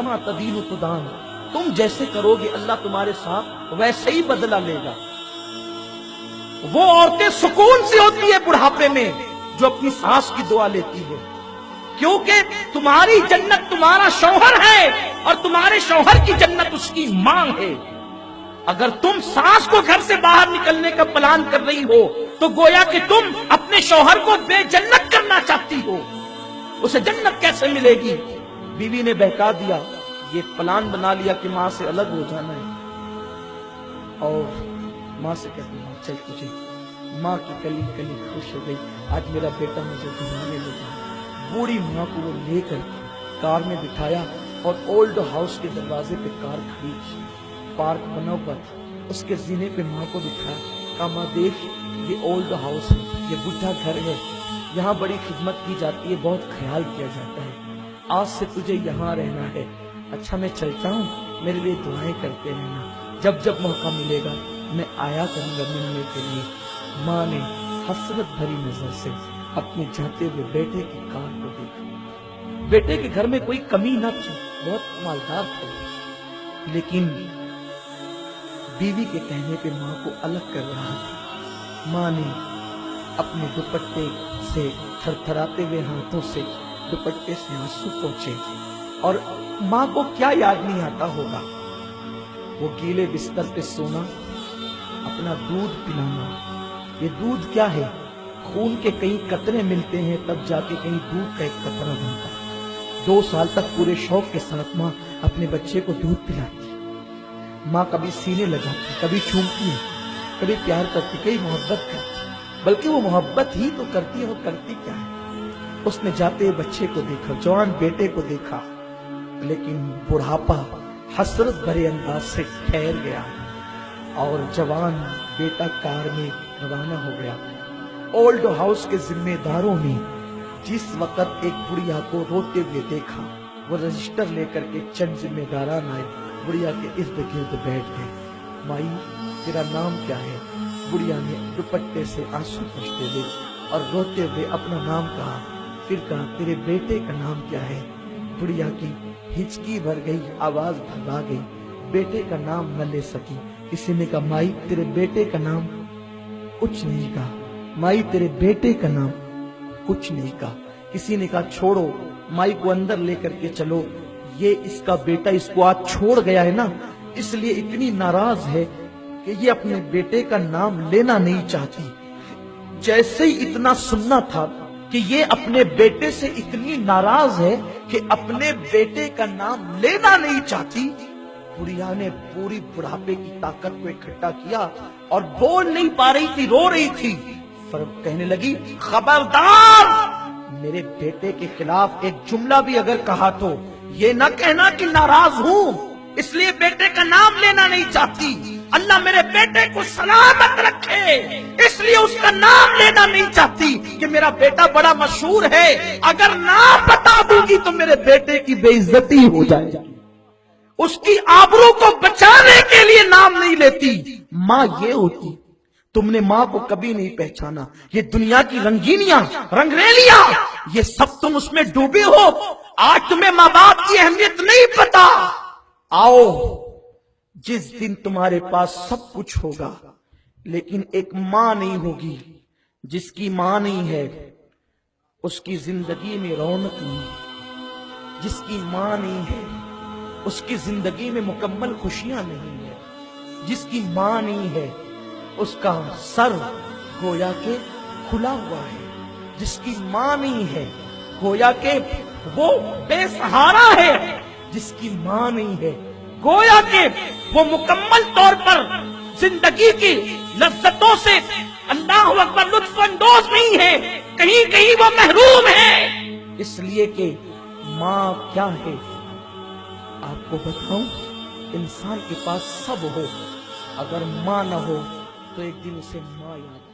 کما تدین تدان، تم جیسے کرو گے اللہ تمہارے ساتھ ویسے ہی بدلہ لے گا۔ وہ عورتیں سکون سے ہوتی ہے بڑھاپے میں جو اپنی ساس کی دعا لیتی ہے، کیونکہ تمہاری جنت تمہارا شوہر ہے اور تمہارے شوہر کی جنت اس کی ماں ہے۔ اگر تم ساس کو گھر سے باہر نکلنے کا پلان کر رہی ہو تو گویا کہ تم اپنے شوہر کو بے جنت کرنا چاہتی ہو، اسے جنت کیسے ملے گی؟ بیوی نے بہکا دیا، یہ پلان بنا لیا کہ ماں سے الگ ہو جانا ہے، اور ماں سے کہتی ہے چل تجھے، ماں کی کلی کلی خوش ہو گئی، آج میرا بیٹا مجھے گھمانے لگا۔ بوڑھی ماں کو وہ لے کر کار میں بٹھایا اور اولڈ ہاؤس کے دروازے پہ کار کھڑی، پارک بنا ہوا تھا، اس کے زینے پہ ماں کو بٹھایا، کہا ماں دیکھ یہ اولڈ ہاؤس ہے، یہ بڈھا گھر ہے، یہاں بڑی خدمت کی جاتی ہے، بہت خیال کیا جاتا ہے، آج سے تجھے یہاں رہنا ہے، اچھا میں چلتا ہوں، میرے لیے دعائیں کرتے رہنا، جب جب موقع ملے گا میں آیا کروں گا ملنے کے لیے۔ ماں نے حسرت بھری نظر سے اپنے جاتے ہوئے بیٹے کی کار کو دیکھا۔ بیٹے کے گھر میں کوئی کمی نہ تھی، بہت مالدار تھے، لیکن بیوی کے کہنے پہ ماں کو الگ کر رہا تھا۔ ماں نے اپنے دوپٹے سے تھر تھراتے ہوئے ہاتھوں سے دوپٹے سے آنسو پہنچے، اور ماں کو کیا یاد نہیں آتا ہوگا، وہ گیلے بستر پہ سونا، اپنا دودھ پلانا۔ یہ دودھ کیا ہے؟ خون کے کئی قطرے ملتے ہیں تب جا کے کہیں دودھ کا ایک قطرہ بنتا ہے۔ 2 سال تک پورے شوق کے ساتھ ماں اپنے بچے کو دودھ پلاتی، ماں کبھی سینے لگاتی، کبھی چومتی، کبھی پیار کرتی، کبھی محبت کرتی، بلکہ وہ محبت ہی تو کرتی ہے، وہ کرتی کیا ہے؟ اس نے جاتے بچے کو دیکھا، جوان بیٹے کو دیکھا، لیکن بڑھاپا حسرت بھرے انداز سے ٹھہر گیا، اور جوان بیٹا کار میں روانہ ہو گیا۔ اولڈ ہاؤس کے ذمہ داروں نے جس وقت ایک بڑھیا کو روتے ہوئے دیکھا، وہ رجسٹر لے کر کے چند ذمہ داران آئے، بڑھیا کے ارد گرد بیٹھ گئے۔ مائی تیرا نام کیا ہے؟ بڑھیا نے دوپٹے سے آنسو پوچھتے ہوئے اور روتے ہوئے اپنا نام کہا، پھر کہا تیرے بیٹے کا نام کیا ہے؟ بڑھیا کی ہچکی بھر گئی، آواز بھرا گئی، بیٹے کا نام نہ لے سکی۔ کسی نے کہا مائی تیرے بیٹے کا نام؟ کچھ نہیں کہا۔ مائی تیرے بیٹے کا نام؟ کچھ نہیں کہا۔ کسی نے کہا چھوڑو، مائی کو اندر لے کر کے چلو، یہ اس کا بیٹا اس کو آج چھوڑ گیا ہے نا، اس لیے اتنی ناراض ہے کہ یہ اپنے بیٹے کا نام لینا نہیں چاہتی۔ جیسے ہی اتنا سننا تھا کہ یہ اپنے بیٹے سے اتنی ناراض ہے کہ اپنے بیٹے کا نام لینا نہیں چاہتی، بڑھیا نے پوری بڑھاپے کی طاقت کو اکٹھا کیا اور بول نہیں پا رہی تھی، رو رہی تھی، کہنے لگی خبردار، میرے بیٹے کے خلاف ایک جملہ بھی اگر کہا تو یہ نہ کہنا کہ ناراض ہوں، اس لیے بیٹے کا نام لینا نہیں چاہتی، اللہ میرے بیٹے کو سلامت رکھے اس لیے اس کا نام لینا نہیں چاہتی کہ میرا بیٹا بڑا مشہور ہے، اگر نام بتا دوں گی تو میرے بیٹے کی بے عزتی ہو جائے گی، اس کی آبرو کو بچانے کے لیے نام نہیں لیتی۔ ماں یہ ہوتی، تم نے ماں کو کبھی نہیں پہچانا، یہ دنیا کی رنگینیاں رنگریلیاں یہ سب تم اس میں ڈوبے ہو، آج تمہیں ماں باپ کی اہمیت نہیں پتا، آؤ جس دن تمہارے پاس سب کچھ ہوگا لیکن ایک ماں نہیں ہوگی، جس کی ماں نہیں ہے اس کی زندگی میں رونق نہیں، جس کی ماں نہیں ہے اس کی زندگی میں مکمل خوشیاں نہیں ہے، جس کی ماں نہیں ہے اس کا سر گویا کہ کھلا ہوا ہے، جس کی ماں نہیں ہے گویا کہ وہ بے سہارا ہے، جس کی ماں نہیں ہے گویا کہ وہ مکمل طور پر زندگی کی لذتوں سے اللہ اکبر لطف اندوز نہیں ہے، کہیں کہیں وہ محروم ہے، اس لیے کہ ماں کیا ہے آپ کو بتاؤں، انسان کے پاس سب ہو، اگر ماں نہ ہو تو ایک دن اسے ماں یاد